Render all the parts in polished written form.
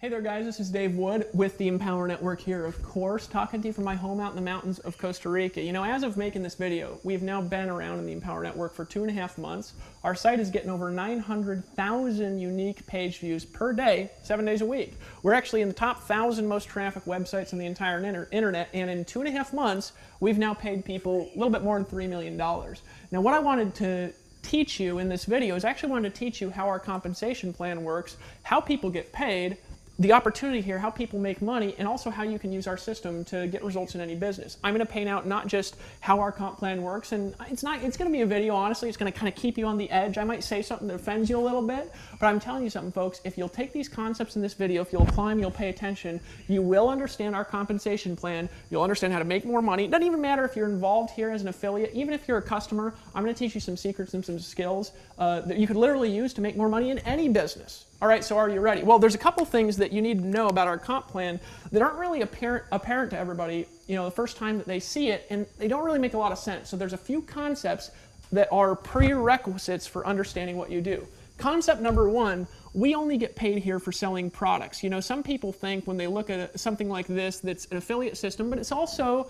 Hey there guys, this is Dave Wood with the Empower Network here, of course, talking to you from my home out in the mountains of Costa Rica. You know, as of making this video, we've now been around in the Empower Network for 2.5 months. Our site is getting over 900,000 unique page views per day, 7 days a week. We're actually in the top 1,000 most traffic websites on the entire internet, and in 2.5 months, we've now paid people a little bit more than $3 million. Now, what I wanted to teach you in this video is I actually wanted to teach you how our compensation plan works, how people get paid, the opportunity here, how people make money, and also how you can use our system to get results in any business. I'm going to paint out not just how our comp plan works, and it's going to be a video, honestly, it's going to kind of keep you on the edge. I might say something that offends you a little bit, but I'm telling you something, folks, if you'll take these concepts in this video, if you'll apply them, you'll pay attention, you will understand our compensation plan, you'll understand how to make more money. It doesn't even matter if you're involved here as an affiliate, even if you're a customer, I'm going to teach you some secrets and some skills that you could literally use to make more money in any business. All right, so are you ready? Well, there's a couple things that you need to know about our comp plan that aren't really apparent to everybody, you know, the first time that they see it, and they don't really make a lot of sense. So there's a few concepts that are prerequisites for understanding what you do. Concept number one, we only get paid here for selling products. You know, some people think when they look at something like this that's an affiliate system, but it's also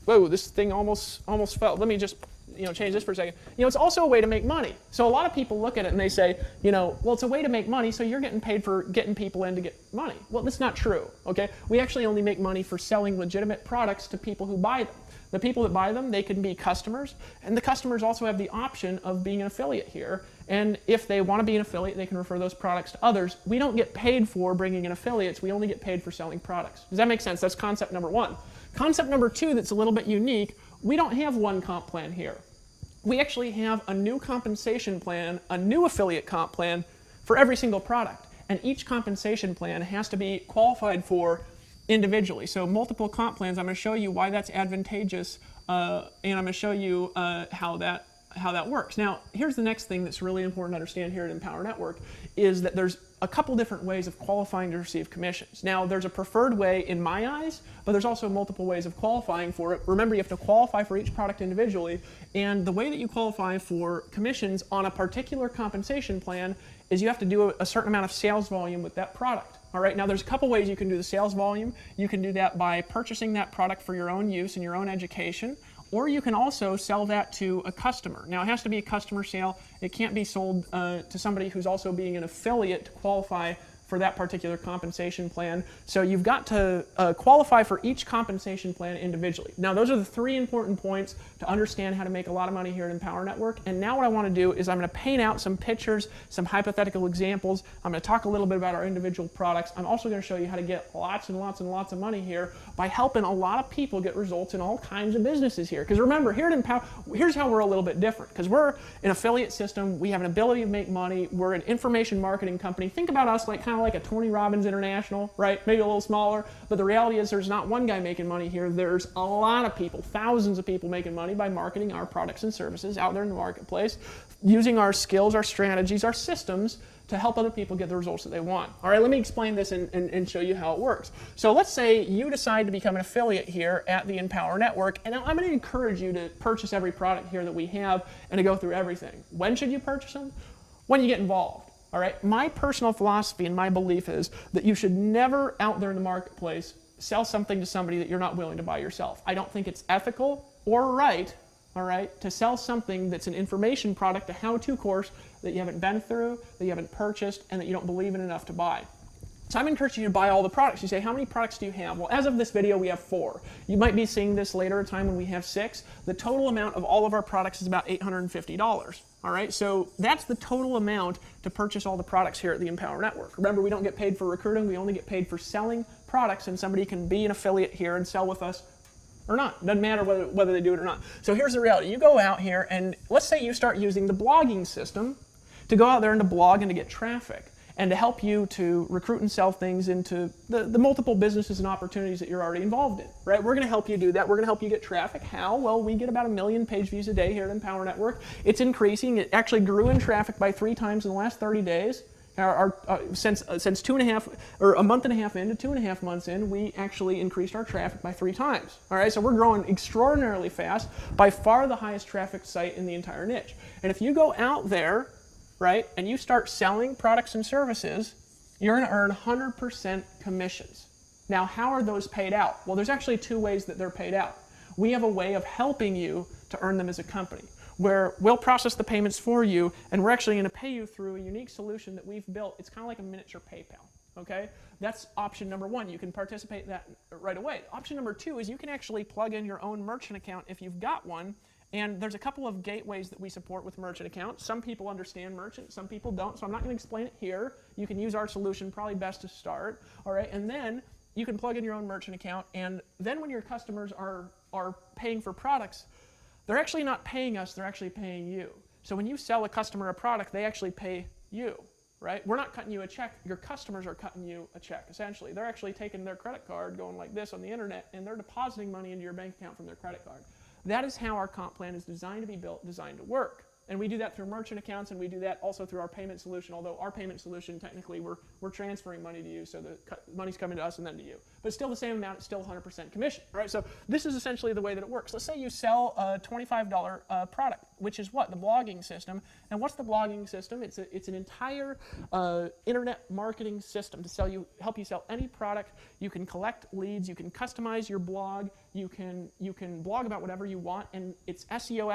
whoa, this thing almost fell. Let me just change this for a second. It's also a way to make money. So a lot of people look at it and they say, well, it's a way to make money, so you're getting paid for getting people in to get money. Well, that's not true, okay? We actually only make money for selling legitimate products to people who buy them. The people that buy them, they can be customers, and the customers also have the option of being an affiliate here. And if they want to be an affiliate, they can refer those products to others. We don't get paid for bringing in affiliates. We only get paid for selling products. Does that make sense? That's concept number one. Concept number two that's a little bit unique, we don't have one comp plan here. We actually have a new compensation plan, a new affiliate comp plan for every single product. And each compensation plan has to be qualified for individually. So multiple comp plans, I'm going to show you why that's advantageous, and I'm going to show you how that works. Now, here's the next thing that's really important to understand here at Empower Network is that there's a couple different ways of qualifying to receive commissions. Now, there's a preferred way in my eyes, but there's also multiple ways of qualifying for it. Remember, you have to qualify for each product individually, and the way that you qualify for commissions on a particular compensation plan is you have to do a certain amount of sales volume with that product. All right, now there's a couple ways you can do the sales volume. You can do that by purchasing that product for your own use and your own education, or you can also sell that to a customer. Now, it has to be a customer sale. It can't be sold to somebody who's also being an affiliate to qualify for that particular compensation plan. So you've got to qualify for each compensation plan individually. Now, those are the three important points to understand how to make a lot of money here at Empower Network. And now what I want to do is I'm going to paint out some pictures, some hypothetical examples. I'm going to talk a little bit about our individual products. I'm also going to show you how to get lots and lots and lots of money here by helping a lot of people get results in all kinds of businesses here. Because remember, here at Empower, here's how we're a little bit different. Because we're an affiliate system. We have an ability to make money. We're an information marketing company. Think about us like kind of like a Tony Robbins International, right? Maybe a little smaller, but the reality is there's not one guy making money here. There's a lot of people, thousands of people making money by marketing our products and services out there in the marketplace, using our skills, our strategies, our systems to help other people get the results that they want. All right, let me explain this and show you how it works. So let's say you decide to become an affiliate here at the Empower Network, and I'm going to encourage you to purchase every product here that we have and to go through everything. When should you purchase them? When you get involved. All right, my personal philosophy and my belief is that you should never out there in the marketplace sell something to somebody that you're not willing to buy yourself. I don't think it's ethical or right, all right, to sell something that's an information product, a how-to course that you haven't been through, that you haven't purchased, and that you don't believe in enough to buy. So I'm encouraging you to buy all the products. You say, how many products do you have? Well, as of this video, we have 4. You might be seeing this later at a time when we have 6. The total amount of all of our products is about $850. All right, so that's the total amount to purchase all the products here at the Empower Network. Remember, we don't get paid for recruiting. We only get paid for selling products, and somebody can be an affiliate here and sell with us or not. Doesn't matter whether they do it or not. So here's the reality. You go out here, and let's say you start using the blogging system to go out there and to blog and to get traffic, and to help you to recruit and sell things into the multiple businesses and opportunities that you're already involved in, right? We're going to help you do that. We're going to help you get traffic. How? Well, we get about 1 million page views a day here at Empower Network. It's increasing. It actually grew in traffic by 3 times in the last 30 days. Since 2.5 or a month and a half into 2.5 months in, we actually increased our traffic by 3 times. All right, so we're growing extraordinarily fast, by far the highest traffic site in the entire niche. And if you go out there, right, and you start selling products and services, you're going to earn 100% commissions. Now, how are those paid out? Well, there's actually two ways that they're paid out. We have a way of helping you to earn them as a company, where we'll process the payments for you, and we're actually going to pay you through a unique solution that we've built. It's kind of like a miniature PayPal, okay? That's option number one. You can participate in that right away. Option number two is you can actually plug in your own merchant account if you've got one, and there's a couple of gateways that we support with merchant accounts. Some people understand merchant, some people don't, so I'm not going to explain it here. You can use our solution, probably best to start, all right? And then you can plug in your own merchant account, and then when your customers are paying for products, they're actually not paying us, they're actually paying you. So when you sell a customer a product, they actually pay you, right? We're not cutting you a check, your customers are cutting you a check, essentially. They're actually taking their credit card, going like this on the internet, and they're depositing money into your bank account from their credit card. That is how our comp plan is designed to be built, designed to work. And we do that through merchant accounts, and we do that also through our payment solution, although our payment solution, technically, we're transferring money to you, so the money's coming to us and then to you. But still the same amount, it's still 100% commission, right? So this is essentially the way that it works. Let's say you sell a $25 product, which is what? The blogging system. And what's the blogging system? It's an entire internet marketing system to help you sell any product. You can collect leads, you can customize your blog, you can blog about whatever you want, and it's SEO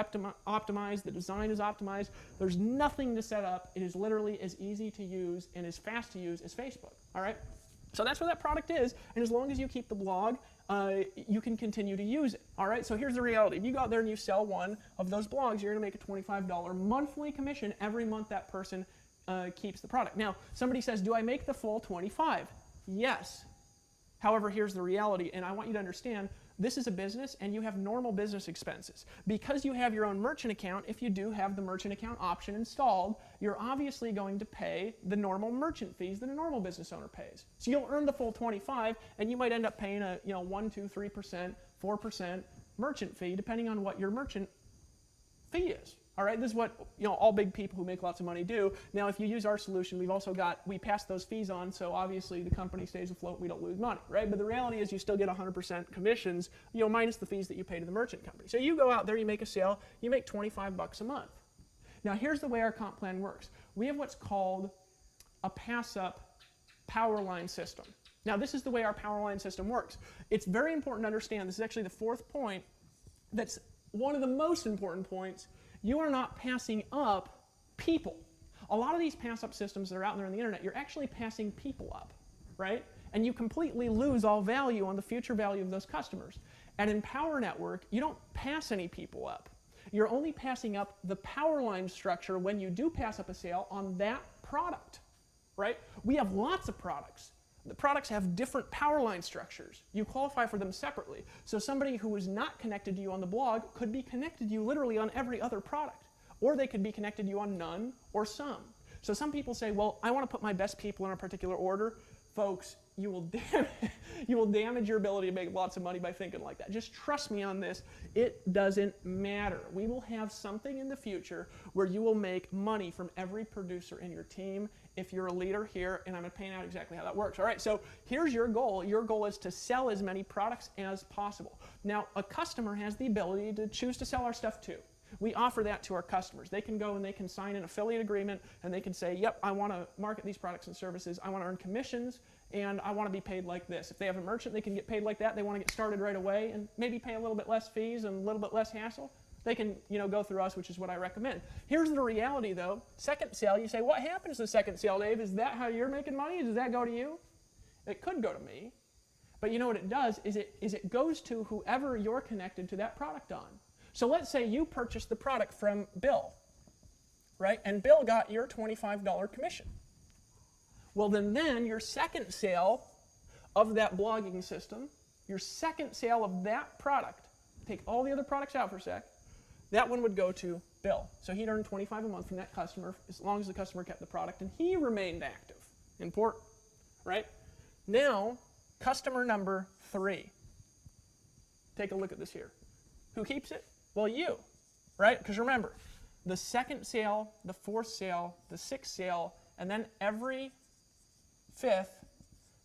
optimized, the design is optimized. There's nothing to set up. It is literally as easy to use and as fast to use as Facebook, all right? So that's what that product is, and as long as you keep the blog, you can continue to use it, all right? So here's the reality. If you go out there and you sell one of those blogs, you're gonna make a $25 monthly commission every month that person keeps the product. Now, somebody says, do I make the full 25? Yes. However, here's the reality, and I want you to understand, this is a business, and you have normal business expenses. Because you have your own merchant account, if you do have the merchant account option installed, you're obviously going to pay the normal merchant fees that a normal business owner pays. So you'll earn the full 25, and you might end up paying a 1, 2, 3%, 4% merchant fee, depending on what your merchant fee is. All right, this is what all big people who make lots of money do. Now, if you use our solution, we pass those fees on, so obviously the company stays afloat, we don't lose money, right? But the reality is you still get 100% commissions, minus the fees that you pay to the merchant company. So you go out there, you make a sale, you make 25 bucks a month. Now, here's the way our comp plan works. We have what's called a pass-up power line system. Now, this is the way our power line system works. It's very important to understand, this is actually the fourth point, that's one of the most important points. You are not passing up people. A lot of these pass-up systems that are out there on the internet, you're actually passing people up, right? And you completely lose all value on the future value of those customers. And in Power Network, you don't pass any people up. You're only passing up the power line structure when you do pass up a sale on that product, right? We have lots of products. The products have different power line structures. You qualify for them separately. So somebody who is not connected to you on the blog could be connected to you literally on every other product. Or they could be connected to you on none or some. So some people say, well, I want to put my best people in a particular order. Folks, you will damage your ability to make lots of money by thinking like that. Just trust me on this. It doesn't matter. We will have something in the future where you will make money from every producer in your team if you're a leader here, and I'm going to paint out exactly how that works. All right, so here's your goal. Your goal is to sell as many products as possible. Now, a customer has the ability to choose to sell our stuff too. We offer that to our customers. They can go and they can sign an affiliate agreement, and they can say, yep, I want to market these products and services. I want to earn commissions, and I want to be paid like this. If they have a merchant, they can get paid like that. They want to get started right away and maybe pay a little bit less fees and a little bit less hassle. They can go through us, which is what I recommend. Here's the reality, though. Second sale, you say, what happens to second sale, Dave? Is that how you're making money? Does that go to you? It could go to me. But you know what it does is it goes to whoever you're connected to that product on. So let's say you purchased the product from Bill, right? And Bill got your $25 commission. Well, then your second sale of that blogging system, your second sale of that product, take all the other products out for a sec, that one would go to Bill. So he'd earn $25 a month from that customer as long as the customer kept the product and he remained active. Important, right? Now, customer number 3. Take a look at this here. Who keeps it? Well, you, right? Because remember, the second sale, the fourth sale, the sixth sale, and then every fifth,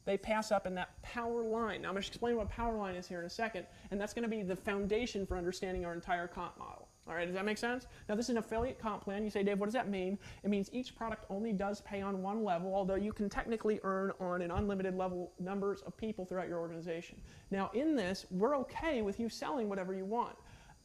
they pass up in that power line. Now, I'm going to explain what power line is here in a second, and that's going to be the foundation for understanding our entire comp model. All right, does that make sense? Now, this is an affiliate comp plan. You say, Dave, what does that mean? It means each product only does pay on one level, although you can technically earn on an unlimited level numbers of people throughout your organization. Now, in this, we're okay with you selling whatever you want.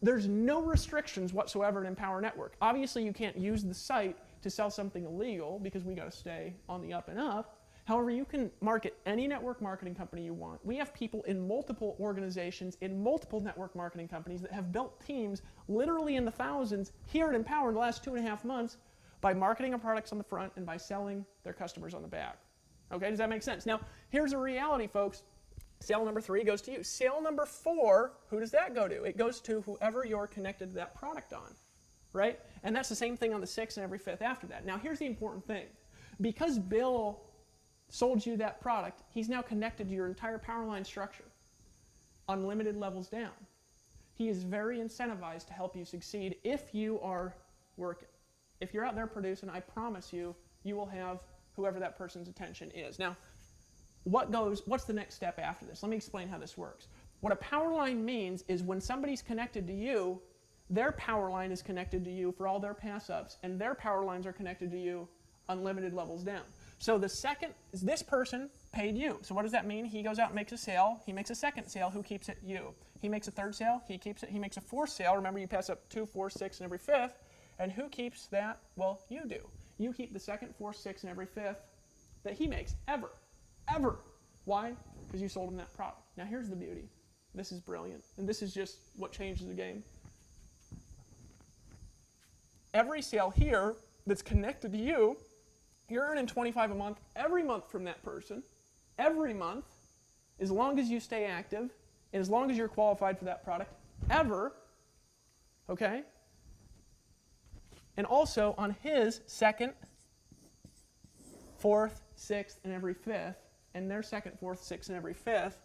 There's no restrictions whatsoever in Empower Network. Obviously, you can't use the site to sell something illegal because we got to stay on the up and up. However, you can market any network marketing company you want. We have people in multiple organizations, in multiple network marketing companies that have built teams literally in the thousands here at Empower in the last 2.5 months by marketing our products on the front and by selling their customers on the back. Okay, does that make sense? Now, here's a reality, folks. Sale number 3 goes to you. Sale number 4, who does that go to? It goes to whoever you're connected to that product on, right? And that's the same thing on the 6th and every 5th after that. Now, here's the important thing. Because Bill sold you that product, he's now connected to your entire Powerline structure, unlimited levels down. He is very incentivized to help you succeed if you are working. If you're out there producing, I promise you, you will have whoever that person's attention is. Now, what's the next step after this? Let me explain how this works. What a Powerline means is when somebody's connected to you, their Powerline is connected to you for all their pass-ups, and their Powerlines are connected to you unlimited levels down. So the second, this person paid you. So what does that mean? He goes out and makes a sale. He makes a second sale. Who keeps it? You. He makes a third sale. He keeps it. He makes a fourth sale. Remember, you pass up 2, 4, 6, and every 5th. And who keeps that? Well, you do. You keep the 2nd, 4th, 6th, and every 5th that he makes, ever. Ever. Why? Because you sold him that product. Now, here's the beauty. This is brilliant. And this is just what changes the game. Every sale here that's connected to you, you're earning $25 a month every month from that person, every month, as long as you stay active, and as long as you're qualified for that product, ever, okay? And also on his 2nd, 4th, 6th, and every 5th, and their 2nd, 4th, 6th, and every 5th.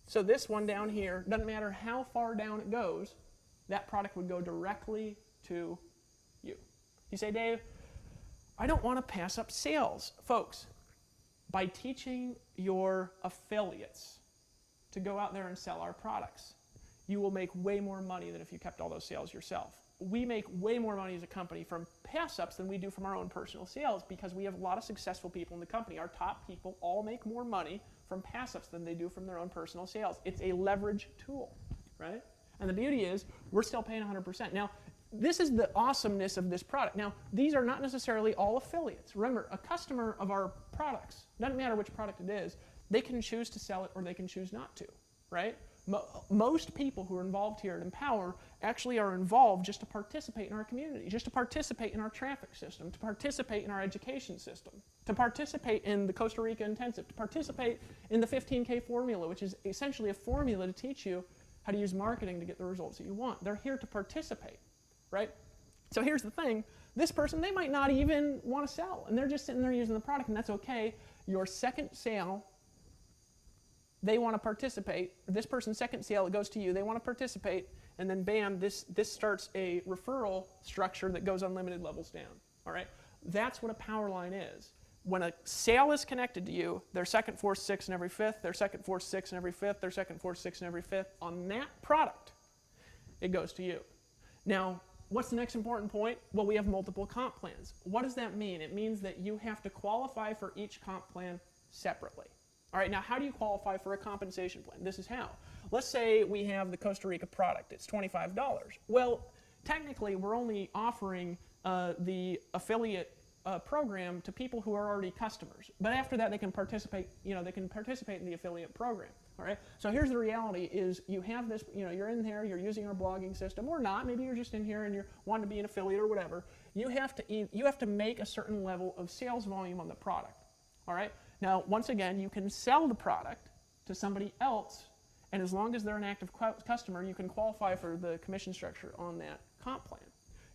So this one down here, doesn't matter how far down it goes, that product would go directly to you. You say, Dave, I don't want to pass up sales. Folks, by teaching your affiliates to go out there and sell our products, you will make way more money than if you kept all those sales yourself. We make way more money as a company from pass-ups than we do from our own personal sales because we have a lot of successful people in the company. Our top people all make more money from pass-ups than they do from their own personal sales. It's a leverage tool, right? And the beauty is we're still paying 100%. Now, this is the awesomeness of this product. Now, these are not necessarily all affiliates. Remember, a customer of our products, doesn't matter which product it is, they can choose to sell it or they can choose not to, right? Most people who are involved here at Empower actually are involved just to participate in our community, just to participate in our traffic system, to participate in our education system, to participate in the Costa Rica Intensive, to participate in the 15K formula, which is essentially a formula to teach you how to use marketing to get the results that you want. They're here to participate. Right? So here's the thing. This person, they might not even want to sell, and they're just sitting there using the product, and that's okay. Your second sale, they want to participate. This person's second sale, it goes to you. They want to participate, and then bam, this starts a referral structure that goes unlimited levels down. All right? That's what a Powerline is. When a sale is connected to you, their 2nd, 4th, 6th, and every 5th, their 2nd, 4th, 6th, and every 5th, their 2nd, 4th, 6th, and every 5th, on that product, it goes to you. Now, what's the next important point? Well, we have multiple comp plans. What does that mean? It means that you have to qualify for each comp plan separately. All right, now how do you qualify for a compensation plan? This is how. Let's say we have the Costa Rica product. It's $25. Well, technically, we're only offering the affiliate program to people who are already customers. But after that, they can participate, they can participate in the affiliate program. All right. So here's the reality is you have this, you're in there, you're using our blogging system or not. Maybe you're just in here and you're wanting to be an affiliate or whatever. You have to make a certain level of sales volume on the product. All right. Now, once again, you can sell the product to somebody else, and as long as they're an active customer, you can qualify for the commission structure on that comp plan.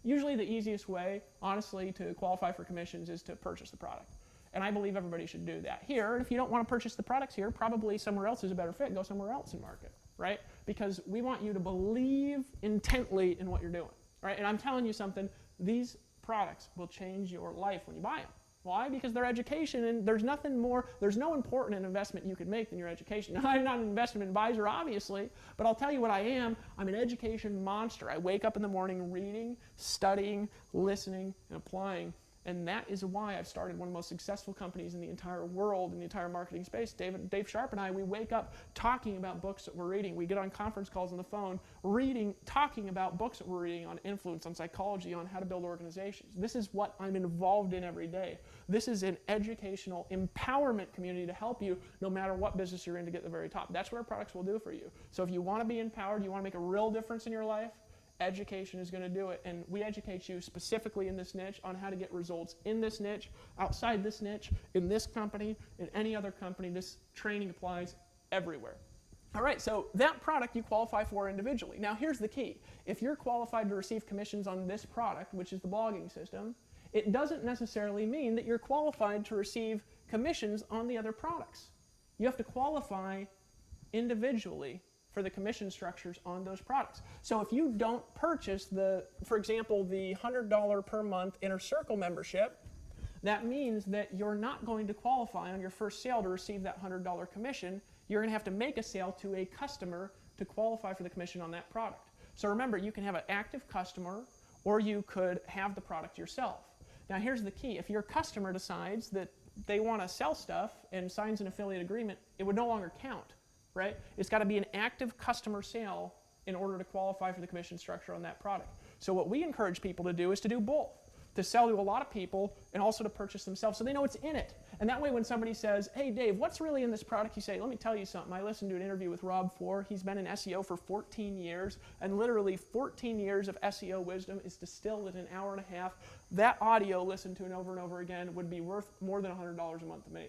Usually the easiest way, honestly, to qualify for commissions is to purchase the product. And I believe everybody should do that here. And if you don't want to purchase the products here, probably somewhere else is a better fit. Go somewhere else and market, right? Because we want you to believe intently in what you're doing, right? And I'm telling you something, these products will change your life when you buy them, Why? Because they're education, and there's no important investment you could make than your education. Now, I'm not an investment advisor, obviously, but I'll tell you what I am. I'm an education monster. I wake up in the morning reading, studying, listening, and applying. And that is why I've started one of the most successful companies in the entire world, in the entire marketing space. Dave Sharp and I, we wake up talking about books that we're reading. We get on conference calls on the phone, talking about books that we're reading on influence, on psychology, on how to build organizations. This is what I'm involved in every day. This is an educational empowerment community to help you no matter what business you're in to get to the very top. That's what our products will do for you. So if you want to be empowered, you want to make a real difference in your life, education is going to do it, and we educate you specifically in this niche on how to get results in this niche, outside this niche, in this company, in any other company. This training applies everywhere. All right, so that product you qualify for individually. Now here's the key. If you're qualified to receive commissions on this product, which is the blogging system, it doesn't necessarily mean that you're qualified to receive commissions on the other products. You have to qualify individually for the commission structures on those products. So if you don't purchase for example, the $100 per month Inner Circle membership, that means that you're not going to qualify on your first sale to receive that $100 commission. You're gonna have to make a sale to a customer to qualify for the commission on that product. So remember, you can have an active customer, or you could have the product yourself. Now here's the key. If your customer decides that they wanna sell stuff and signs an affiliate agreement, it would no longer count. Right? It's got to be an active customer sale in order to qualify for the commission structure on that product. So what we encourage people to do is to do both, to sell to a lot of people and also to purchase themselves so they know what's in it. And that way when somebody says, hey Dave, what's really in this product? You say, let me tell you something. I listened to an interview with Rob Four. He's been in SEO for 14 years, and literally 14 years of SEO wisdom is distilled in an hour and a half. That audio listened to over and over again would be worth more than $100 a month to me.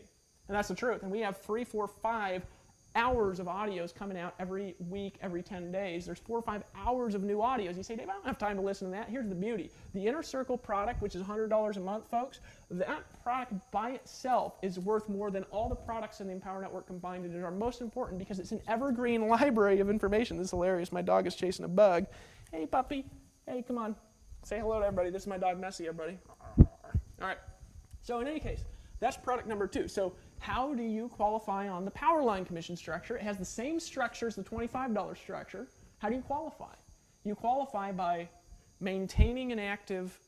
And that's the truth. And we have 3, 4, 5 hours of audios coming out every week, every 10 days. There's 4 or 5 hours of new audios. You say, Dave, I don't have time to listen to that. Here's the beauty. The Inner Circle product, which is $100 a month, folks, that product by itself is worth more than all the products in the Empower Network combined, and are most important because it's an evergreen library of information. This is hilarious. My dog is chasing a bug. Hey, puppy. Hey, come on. Say hello to everybody. This is my dog, Messi, everybody. All right. So in any case, that's product number 2. So how do you qualify on the Powerline commission structure? It has the same structure as the $25 structure. How do you qualify? You qualify by maintaining an active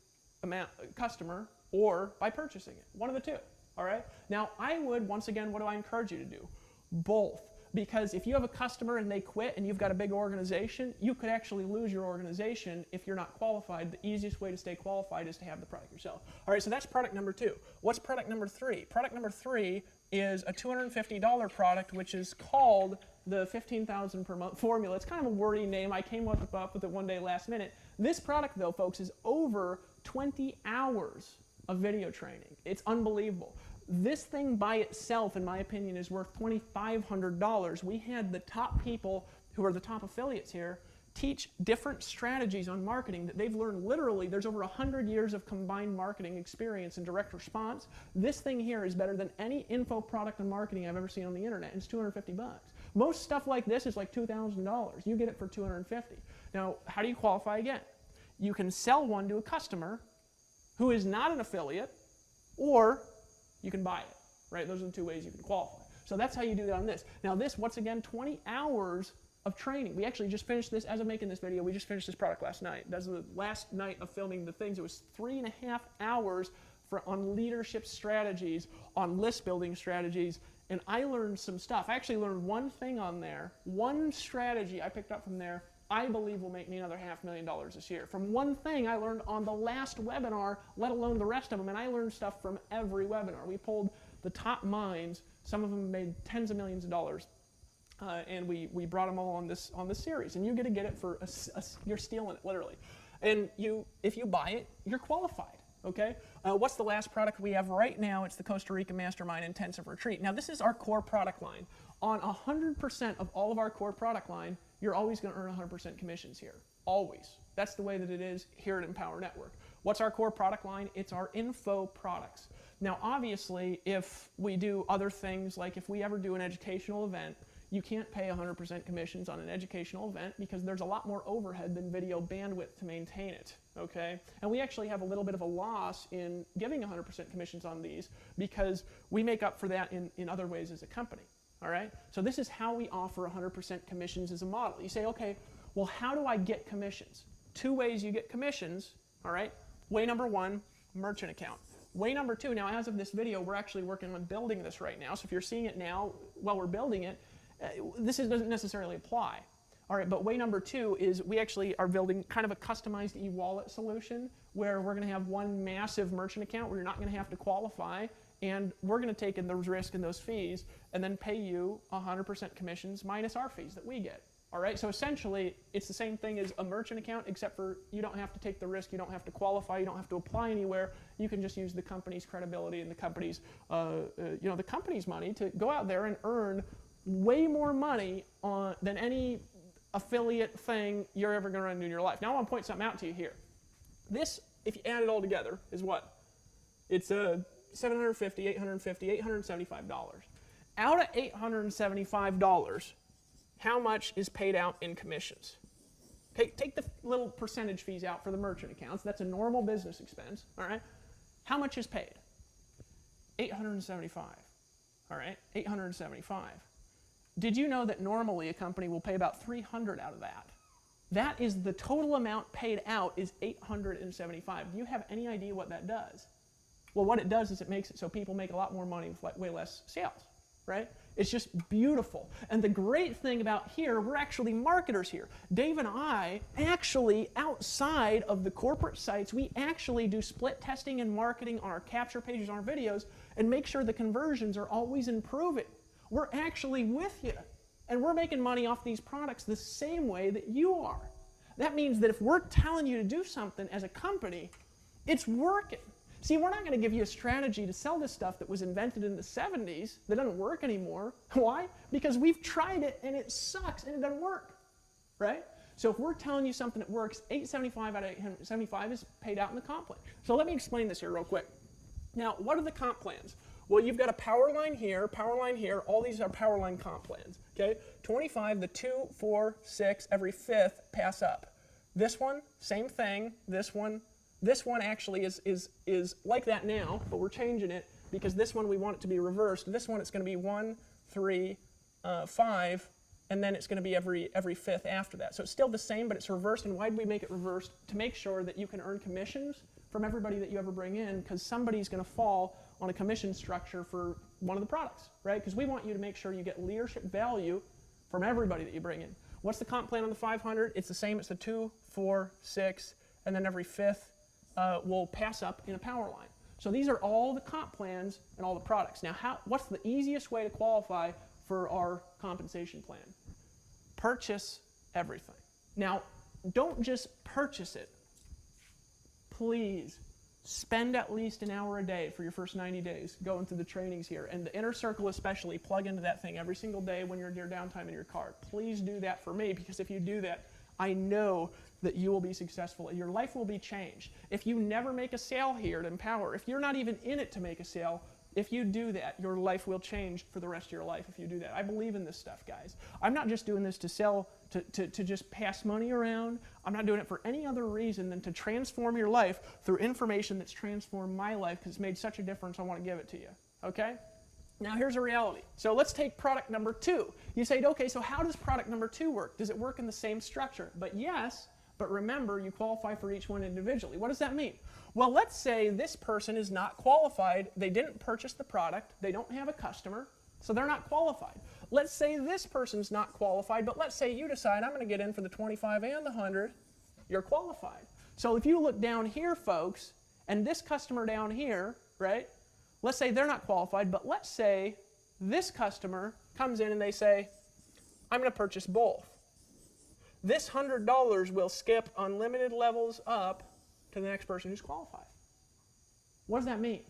customer or by purchasing it. One of the two, all right? Now, I would, once again, what do I encourage you to do? Both. Because if you have a customer and they quit and you've got a big organization, you could actually lose your organization if you're not qualified. The easiest way to stay qualified is to have the product yourself. All right, so that's product number 2. What's product number 3? Product number 3 is a $250 product, which is called the 15,000 per month formula. It's kind of a wordy name. I came up with it one day last minute. This product, though, folks, is over 20 hours of video training. It's unbelievable. This thing by itself, in my opinion, is worth $2,500. We had the top people who are the top affiliates here teach different strategies on marketing that they've learned literally. There's over 100 years of combined marketing experience and direct response. This thing here is better than any info product on marketing I've ever seen on the internet. It's $250. Most stuff like this is like $2,000. You get it for $250. Now, how do you qualify again? You can sell one to a customer who is not an affiliate, or you can buy it, right? Those are the two ways you can qualify. So that's how you do that on this. Now this, once again, 20 hours of training. We actually just finished this, as I'm making this video, we just finished this product last night. That's the last night of filming the things. It was 3.5 hours on leadership strategies, on list building strategies, and I learned some stuff. I actually learned one thing on there, one strategy I picked up from there, I believe will make me another $500,000 this year. From one thing I learned on the last webinar, let alone the rest of them, and I learned stuff from every webinar. We pulled the top minds, some of them made tens of millions of dollars, and we brought them all on this series. And you get to get it for, you're stealing it, literally. And if you buy it, you're qualified. Okay, what's the last product we have right now? It's the Costa Rica Mastermind Intensive Retreat. Now this is our core product line. On 100% of all of our core product line, you're always going to earn 100% commissions here. Always. That's the way that it is here at Empower Network. What's our core product line? It's our info products. Now obviously, if we do other things, like if we ever do an educational event, you can't pay 100% commissions on an educational event because there's a lot more overhead than video bandwidth to maintain it. okay? And we actually have a little bit of a loss in giving 100% commissions on these because we make up for that in other ways as a company, all right? So this is how we offer 100% commissions as a model. You say, okay, well, how do I get commissions? 2 ways you get commissions, all right? Way number 1, merchant account. Way number 2, now as of this video, we're actually working on building this right now. So if you're seeing it now while we're building it, doesn't necessarily apply. All right, but way number 2 is we actually are building kind of a customized e-wallet solution where we're going to have one massive merchant account where you're not going to have to qualify, and we're going to take in those risk and those fees and then pay you 100% commissions minus our fees that we get. All right, so essentially it's the same thing as a merchant account, except for you don't have to take the risk, you don't have to qualify, you don't have to apply anywhere. You can just use the company's credibility and the company's, the company's money to go out there and earn way more money than any affiliate thing you're ever going to run in your life. Now I want to point something out to you here. This, if you add it all together, is what? It's $750, $850, $875. Out of $875, how much is paid out in commissions? Take the little percentage fees out for the merchant accounts. That's a normal business expense, all right? How much is paid? $875, all right? $875. Did you know that normally a company will pay about $300 out of that? That is the total amount paid out is $875. Do you have any idea what that does? Well, what it does is it makes it so people make a lot more money with way less sales, right? It's just beautiful. And the great thing about here, we're actually marketers here. Dave and I actually, outside of the corporate sites, we actually do split testing and marketing on our capture pages on our videos and make sure the conversions are always improving. We're actually with you, and we're making money off these products the same way that you are. That means that if we're telling you to do something as a company, it's working. See, we're not going to give you a strategy to sell this stuff that was invented in the 70s that doesn't work anymore. Why? Because we've tried it, and it sucks, and it doesn't work, right? So if we're telling you something that works, $875 out of $875 is paid out in the comp plan. So let me explain this here real quick. Now, what are the comp plans? Well, you've got a power line here, all these are power line comp plans, okay? 25, the 2, 4, 6, every 5th pass up. This one, same thing. This one actually is like that now, but we're changing it because this one we want it to be reversed. This one it's going to be 1, 3, 5, and then it's going to be every 5th after that. So it's still the same, but it's reversed. And why did we make it reversed? To make sure that you can earn commissions from everybody that you ever bring in, because somebody's going to fall on a commission structure for one of the products, right? Because we want you to make sure you get leadership value from everybody that you bring in. What's the comp plan on the 500? It's the same. It's the 2, 4, 6, and then every 5th will pass up in a power line. So these are all the comp plans and all the products. Now, what's the easiest way to qualify for our compensation plan? Purchase everything. Now, don't just purchase it. Please spend at least an hour a day for your first 90 days going through the trainings here. And the inner circle especially, plug into that thing every single day when you're in your downtime in your car. Please do that for me, because if you do that, I know that you will be successful and your life will be changed. If you never make a sale here at Empower, if you're not even in it to make a sale, if you do that, your life will change for the rest of your life if you do that. I believe in this stuff, guys. I'm not just doing this to sell, to just pass money around. I'm not doing it for any other reason than to transform your life through information that's transformed my life, because it's made such a difference. I want to give it to you, okay? Now here's a reality. So let's take product number 2. You say, okay, so how does product number 2 work? Does it work in the same structure? But yes, but remember, you qualify for each one individually. What does that mean? Well, let's say this person is not qualified. They didn't purchase the product. They don't have a customer, so they're not qualified. Let's say this person's not qualified, but let's say you decide, I'm going to get in for the 25 and the 100. You're qualified. So if you look down here, folks, and this customer down here, right? Let's say they're not qualified, but let's say this customer comes in and they say, I'm going to purchase both. This $100 will skip unlimited levels up to the next person who's qualified. What does that mean?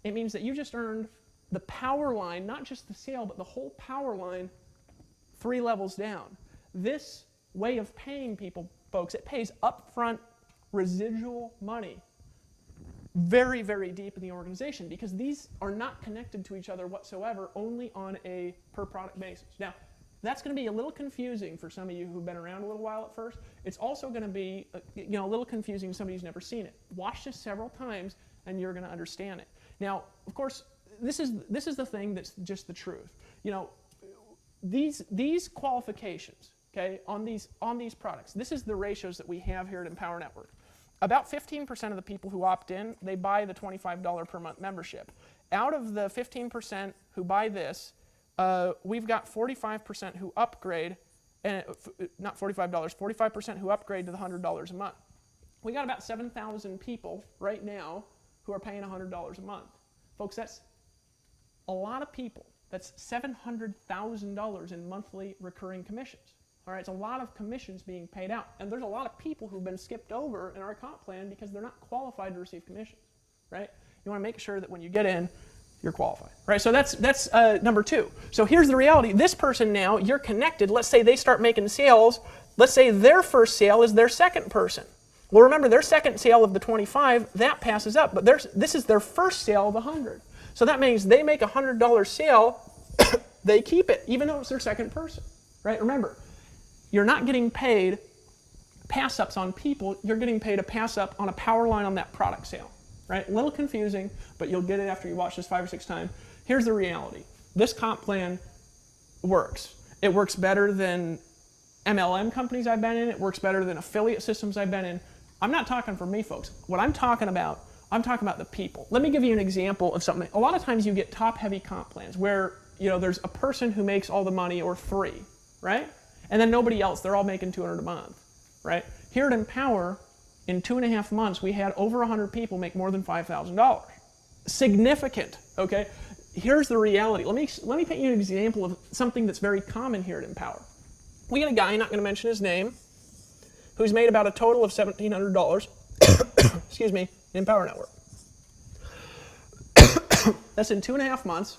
It means that you just earned the power line, not just the sale, but the whole power line 3 levels down. This way of paying people, folks, it pays upfront residual money very, very deep in the organization, because these are not connected to each other whatsoever, only on a per product basis. Now, That's going to be a little confusing for some of you who've been around a little while at first. It's also going to be a little confusing to somebody who's never seen it. Watch this several times and you're going to understand it. Now, of course, this is the thing that's just the truth. These qualifications, okay, on these products, this is the ratios that we have here at Empower Network. About 15% of the people who opt in, they buy the $25 per month membership. Out of the 15% who buy this, we've got 45% who upgrade, and not $45, 45% who upgrade to the $100 a month. We got about 7,000 people right now who are paying $100 a month. Folks, that's a lot of people. That's $700,000 in monthly recurring commissions. All right, it's a lot of commissions being paid out. And there's a lot of people who've been skipped over in our comp plan because they're not qualified to receive commissions, right? You want to make sure that when you get in, you're qualified, right? So that's number two. So here's the reality. This person now, you're connected. Let's say they start making sales. Let's say their first sale is their second person. Well, remember, their second sale of the 25, that passes up. But this is their first sale of the 100. So that means they make a $100 sale, they keep it, even though it's their second person, right? Remember, you're not getting paid pass-ups on people. You're getting paid a pass-up on a power line on that product sale. Right? A little confusing, but you'll get it after you watch this 5 or 6 times. Here's the reality. This comp plan works. It works better than MLM companies I've been in. It works better than affiliate systems I've been in. I'm not talking for me, folks. What I'm talking about the people. Let me give you an example of something. A lot of times you get top-heavy comp plans where there's a person who makes all the money or 3, right? And then nobody else. They're all making $200 a month, right? Here at Empower, in 2.5 months, we had over 100 people make more than $5,000. Significant, okay? Here's the reality. Let me paint you an example of something that's very common here at Empower. We got a guy, not going to mention his name, who's made about a total of $1,700, excuse me, in Empower Network. That's in 2.5 months.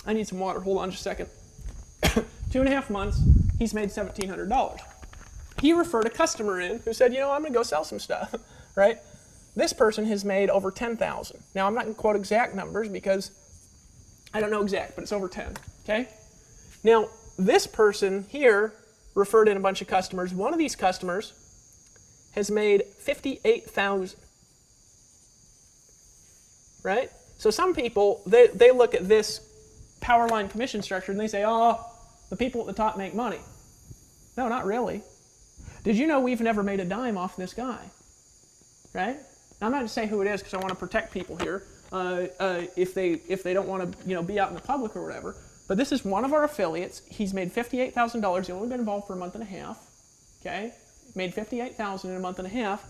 I need some water. Hold on just a second. 2.5 months, he's made $1,700. He referred a customer in who said, I'm going to go sell some stuff, right? This person has made over 10,000. Now, I'm not going to quote exact numbers because I don't know exact, but it's over 10, okay? Now, this person here referred in a bunch of customers. One of these customers has made 58,000, right? So some people, they look at this power line commission structure and they say, oh, the people at the top make money. No, not really. Did you know we've never made a dime off this guy, right? Now, I'm not going to say who it is because I want to protect people here if they don't want to be out in the public or whatever. But this is one of our affiliates. He's made $58,000. He's only been involved for a month and a half. Okay, made $58,000 in a month and a half.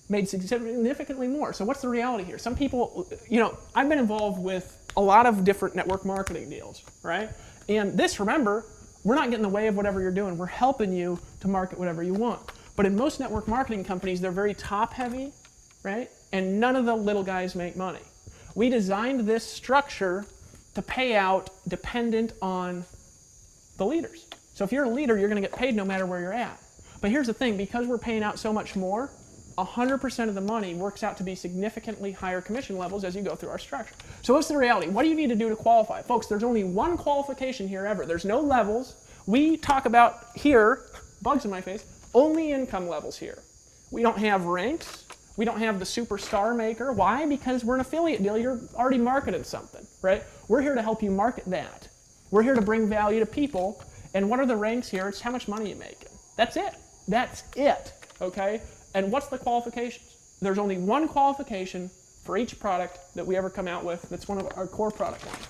Made significantly more. So what's the reality here? Some people, I've been involved with a lot of different network marketing deals, right? And this, remember, we're not getting in the way of whatever you're doing. We're helping you to market whatever you want. But in most network marketing companies, they're very top-heavy, right? And none of the little guys make money. We designed this structure to pay out dependent on the leaders. So if you're a leader, you're going to get paid no matter where you're at. But here's the thing. Because we're paying out so much more, 100% of the money works out to be significantly higher commission levels as you go through our structure. So what's the reality? What do you need to do to qualify? Folks, there's only one qualification here ever. There's no levels. We talk about here, bugs in my face, only income levels here. We don't have ranks. We don't have the superstar maker. Why? Because we're an affiliate deal. You're already marketing something, right? We're here to help you market that. We're here to bring value to people. And what are the ranks here? It's how much money you're making. That's it. That's it, okay? And what's the qualifications? There's only one qualification for each product that we ever come out with that's one of our core product lines.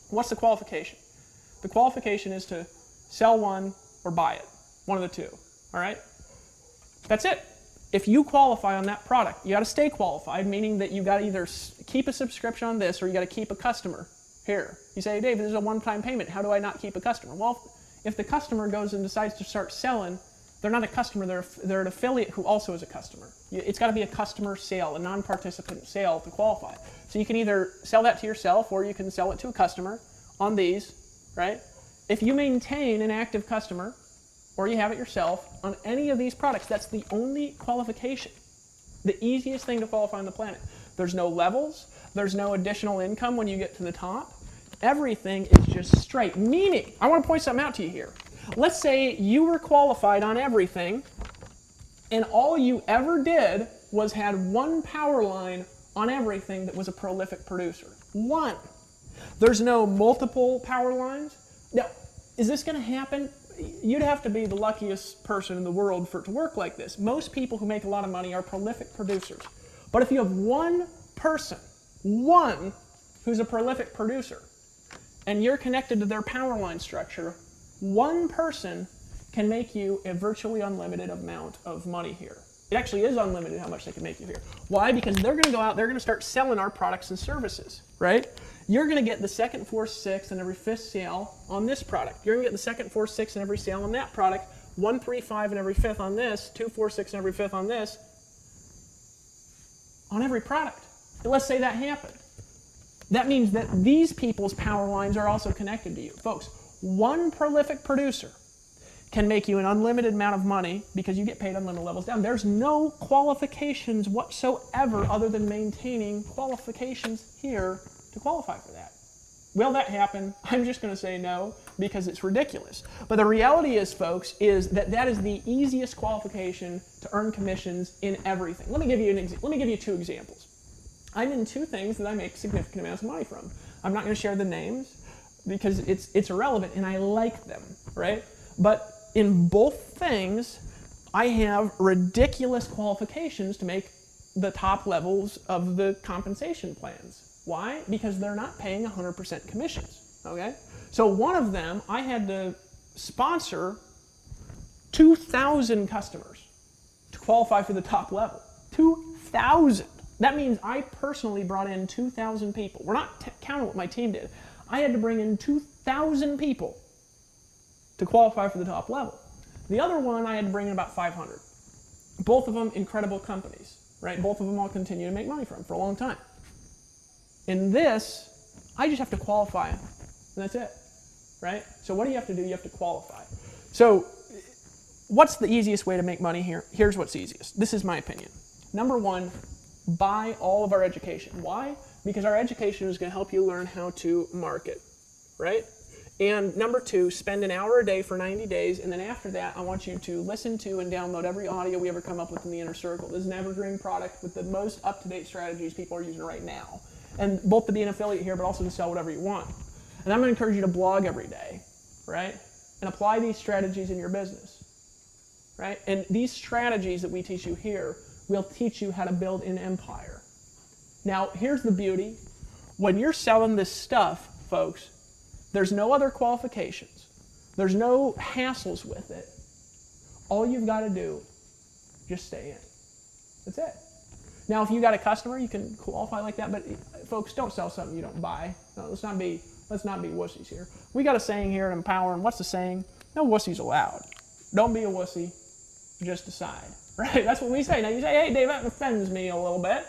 What's the qualification? The qualification is to sell one or buy it, one of the two, all right? That's it. If you qualify on that product, you got to stay qualified, meaning that you got to either keep a subscription on this or you got to keep a customer here. You say, hey, Dave, this is a one-time payment. How do I not keep a customer? Well, if the customer goes and decides to start selling, they're not a customer, they're an affiliate who also is a customer. It's got to be a customer sale, a non-participant sale to qualify. So you can either sell that to yourself or you can sell it to a customer on these, right? If you maintain an active customer or you have it yourself on any of these products, that's the only qualification. The easiest thing to qualify on the planet. There's no levels, there's no additional income when you get to the top. Everything is just straight. Meaning, I want to point something out to you here. Let's say you were qualified on everything, and all you ever did was had one power line on everything that was a prolific producer. One. There's no multiple power lines. Now, is this going to happen? You'd have to be the luckiest person in the world for it to work like this. Most people who make a lot of money are prolific producers. But if you have one person, one who's a prolific producer, and you're connected to their power line structure, one person can make you a virtually unlimited amount of money here. It actually is unlimited how much they can make you here. Why? Because they're going to go out, they're going to start selling our products and services, right? You're going to get the second, fourth, sixth, and every fifth sale on this product. You're going to get the second, fourth, sixth, and every sale on that product. 1, 3, 5, and every fifth on this. 2, 4, 6, and every fifth on this. On every product. And let's say that happened. That means that these people's power lines are also connected to you. Folks, one prolific producer can make you an unlimited amount of money because you get paid unlimited levels down. There's no qualifications whatsoever other than maintaining qualifications here to qualify for that. Will that happen? I'm just going to say no because it's ridiculous. But the reality is, folks, is that that is the easiest qualification to earn commissions in everything. Let me give you 2 examples. I'm in 2 things that I make significant amounts of money from. I'm not going to share the names because it's irrelevant and I like them, right? But in both things, I have ridiculous qualifications to make the top levels of the compensation plans. Why? Because they're not paying 100% commissions, okay? So one of them, I had to sponsor 2,000 customers to qualify for the top level. 2,000. That means I personally brought in 2,000 people. We're not counting what my team did. I had to bring in 2,000 people to qualify for the top level. The other one, I had to bring in about 500. Both of them incredible companies, right? Both of them I'll continue to make money from for a long time. In this, I just have to qualify, and that's it, right? So what do you have to do? You have to qualify. So what's the easiest way to make money here? Here's what's easiest. This is my opinion. Number 1, buy all of our education. Why? Because our education is going to help you learn how to market, right? And number 2, spend an hour a day for 90 days, and then after that, I want you to listen to and download every audio we ever come up with in the Inner Circle. This is an evergreen product with the most up-to-date strategies people are using right now. And both to be an affiliate here, but also to sell whatever you want. And I'm going to encourage you to blog every day, right? And apply these strategies in your business, right? And these strategies that we teach you here will teach you how to build an empire. Now, here's the beauty. When you're selling this stuff, folks, there's no other qualifications. There's no hassles with it. All you've got to do, just stay in. That's it. Now, if you got a customer, you can qualify like that, but folks, don't sell something you don't buy. No, let's not be wussies here. We got a saying here at Empower, and what's the saying? No wussies allowed. Don't be a wussy, just decide, right? That's what we say. Now you say, hey, Dave, that offends me a little bit.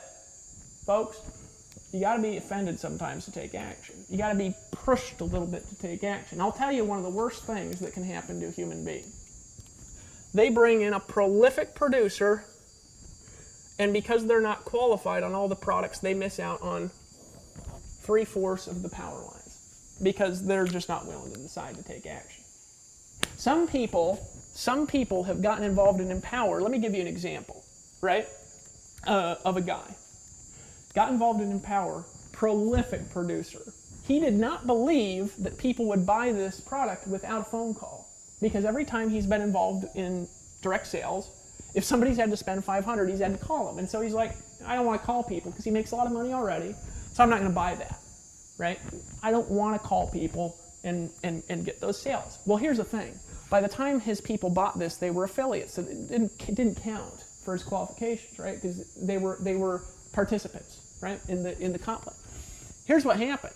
Folks, you got to be offended sometimes to take action. You got to be pushed a little bit to take action. I'll tell you one of the worst things that can happen to a human being. They bring in a prolific producer, and because they're not qualified on all the products, they miss out on 3/4 of the power lines because they're just not willing to decide to take action. Some people have gotten involved in Empower. Let me give you an example, right, of a guy. Got involved in Empower, prolific producer. He did not believe that people would buy this product without a phone call because every time he's been involved in direct sales, if somebody's had to spend $500, he's had to call them. And so he's like, I don't want to call people because he makes a lot of money already, so I'm not going to buy that, right? I don't want to call people and get those sales. Well, here's the thing. By the time his people bought this, they were affiliates, so it didn't count for his qualifications, right? Because they were participants, right, in the comp plan. Here's what happened.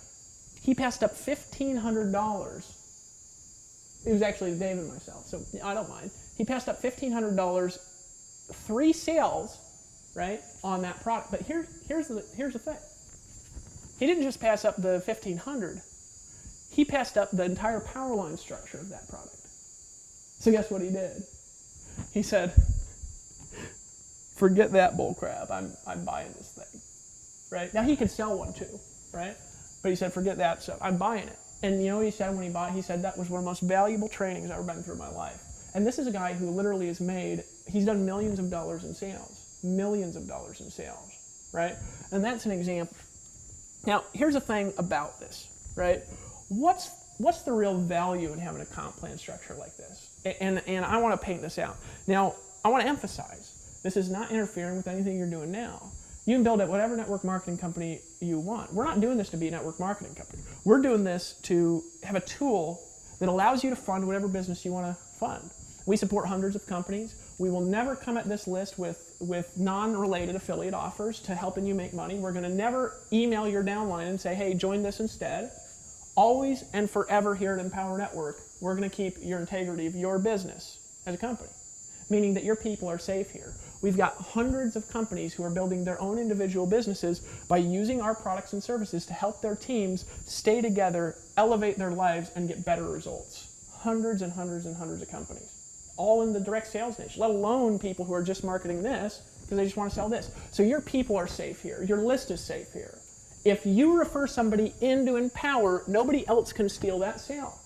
He passed up $1,500. It was actually Dave and myself, so I don't mind. He passed up $1,500, 3 sales, right, on that product. But here's the thing. He didn't just pass up the $1,500. He passed up the entire power line structure of that product. So guess what he did? He said, forget that bull crap. I'm buying this thing, right? Now he could sell one too, right? But he said, forget that, so I'm buying it. And you know what he said when he bought it? He said, that was one of the most valuable trainings I've ever been through in my life. And this is a guy who literally has he's done millions of dollars in sales. Millions of dollars in sales, right? And that's an example. Now, here's the thing about this, right? What's the real value in having a comp plan structure like this? And I want to paint this out. Now, I want to emphasize, this is not interfering with anything you're doing now. You can build at whatever network marketing company you want. We're not doing this to be a network marketing company. We're doing this to have a tool that allows you to fund whatever business you want to fund. We support hundreds of companies. We will never come at this list with non-related affiliate offers to helping you make money. We're going to never email your downline and say, hey, join this instead. Always and forever here at Empower Network, we're going to keep your integrity of your business as a company, meaning that your people are safe here. We've got hundreds of companies who are building their own individual businesses by using our products and services to help their teams stay together, elevate their lives, and get better results. Hundreds and hundreds and hundreds of companies, all in the direct sales niche, let alone people who are just marketing this because they just want to sell this. So your people are safe here. Your list is safe here. If you refer somebody into Empower, nobody else can steal that sale.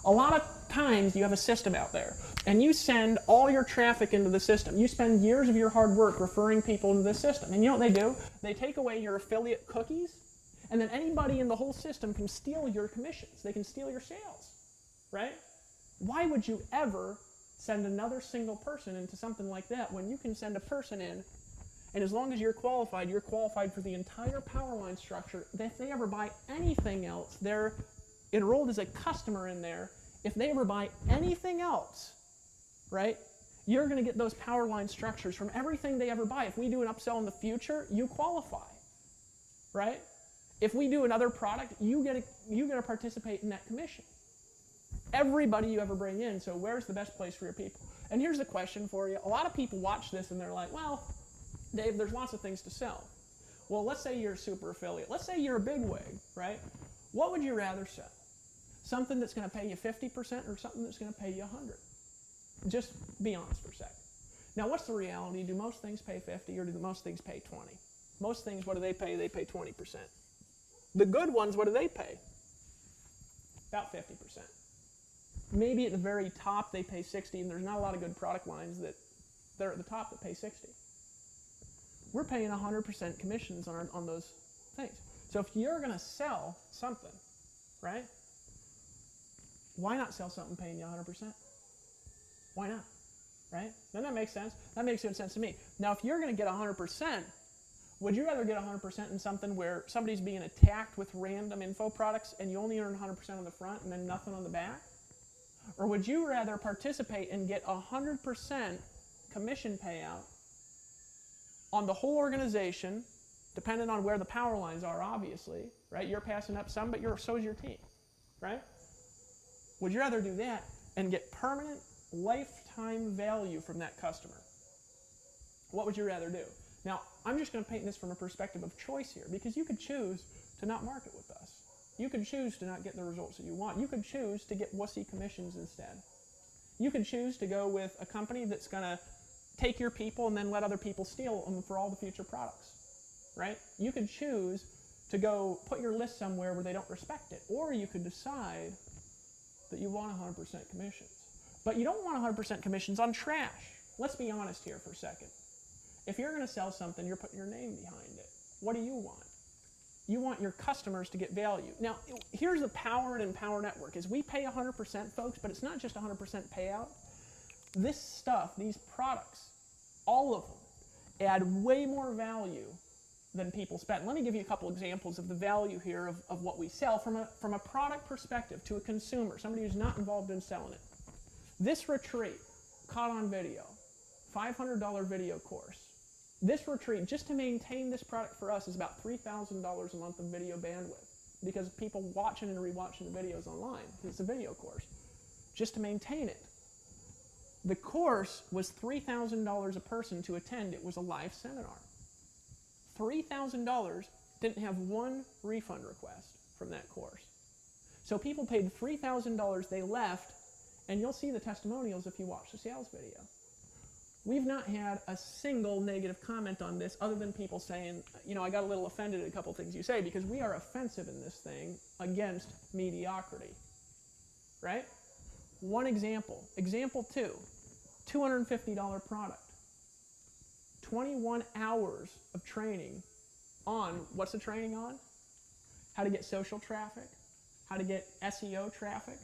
A lot of times you have a system out there and you send all your traffic into the system. You spend years of your hard work referring people into the system. And you know what they do? They take away your affiliate cookies, and then anybody in the whole system can steal your commissions. They can steal your sales, right? Why would you ever send another single person into something like that when you can send a person in, and as long as you're qualified for the entire power line structure. If they ever buy anything else, they're enrolled as a customer in there. If they ever buy anything else, right, you're going to get those power line structures from everything they ever buy. If we do an upsell in the future, you qualify, right? If we do another product, you get to participate in that commission. Everybody you ever bring in, so where's the best place for your people? And here's the question for you. A lot of people watch this and they're like, well, Dave, there's lots of things to sell. Well, let's say you're a super affiliate. Let's say you're a bigwig, right? What would you rather sell? Something that's going to pay you 50% or something that's going to pay you 100? Just be honest for a second. Now, what's the reality? Do most things pay 50 or do most things pay 20? Most things, what do they pay? They pay 20%. The good ones, what do they pay? About 50%. Maybe at the very top they pay 60, and there's not a lot of good product lines that they're at the top that pay 60. We're paying 100% commissions on those things. So if you're going to sell something, right, why not sell something paying you 100%? Why not, right? Doesn't that make sense? That makes good sense to me. Now, if you're going to get 100%, would you rather get 100% in something where somebody's being attacked with random info products and you only earn 100% on the front and then nothing on the back? Or would you rather participate and get 100% commission payout on the whole organization, depending on where the power lines are, obviously, right? You're passing up some, but so is your team, right? Would you rather do that and get permanent lifetime value from that customer? What would you rather do? Now, I'm just going to paint this from a perspective of choice here, because you could choose to not market with us. You could choose to not get the results that you want. You could choose to get wussy commissions instead. You could choose to go with a company that's going to take your people and then let other people steal them for all the future products, right? You could choose to go put your list somewhere where they don't respect it, or you could decide that you want 100% commissions. But you don't want 100% commissions on trash. Let's be honest here for a second. If you're going to sell something, you're putting your name behind it. What do you want? You want your customers to get value. Now, here's the power in Empower Network, is we pay 100%, folks, but it's not just 100% payout. This stuff, these products, all of them, add way more value than people spend. Let me give you a couple examples of the value here of what we sell from a product perspective to a consumer, somebody who's not involved in selling it. This retreat, caught on video, $500 video course. This retreat, just to maintain this product for us, is about $3,000 a month of video bandwidth, because people watching and rewatching the videos online. It's a video course. Just to maintain it. The course was $3,000 a person to attend. It was a live seminar. $3,000, didn't have one refund request from that course. So people paid $3,000, they left, and you'll see the testimonials if you watch the sales video. We've not had a single negative comment on this other than people saying, you know, I got a little offended at a couple things you say, because we are offensive in this thing against mediocrity, right? One example. Example 2, $250 product. 21 hours of training on, what's the training on? How to get social traffic, how to get SEO traffic,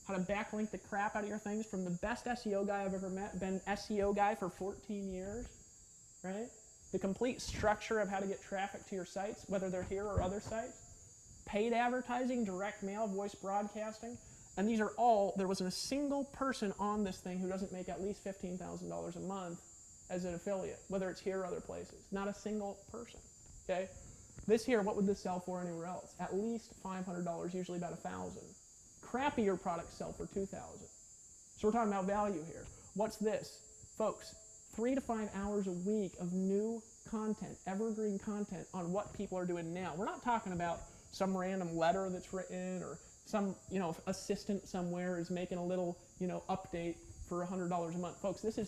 how to backlink the crap out of your things from the best SEO guy I've ever met, been SEO guy for 14 years, right? The complete structure of how to get traffic to your sites, whether they're here or other sites. Paid advertising, direct mail, voice broadcasting. And these are all, there wasn't a single person on this thing who doesn't make at least $15,000 a month as an affiliate, whether it's here or other places. Not a single person, okay? This here, what would this sell for anywhere else? At least $500, usually about $1,000. Crappier products sell for $2,000. So we're talking about value here. What's this? Folks, 3 to 5 hours a week of new content, evergreen content on what people are doing now. We're not talking about some random letter that's written or some, you know, assistant somewhere is making a little, you know, update for $100 a month. Folks, this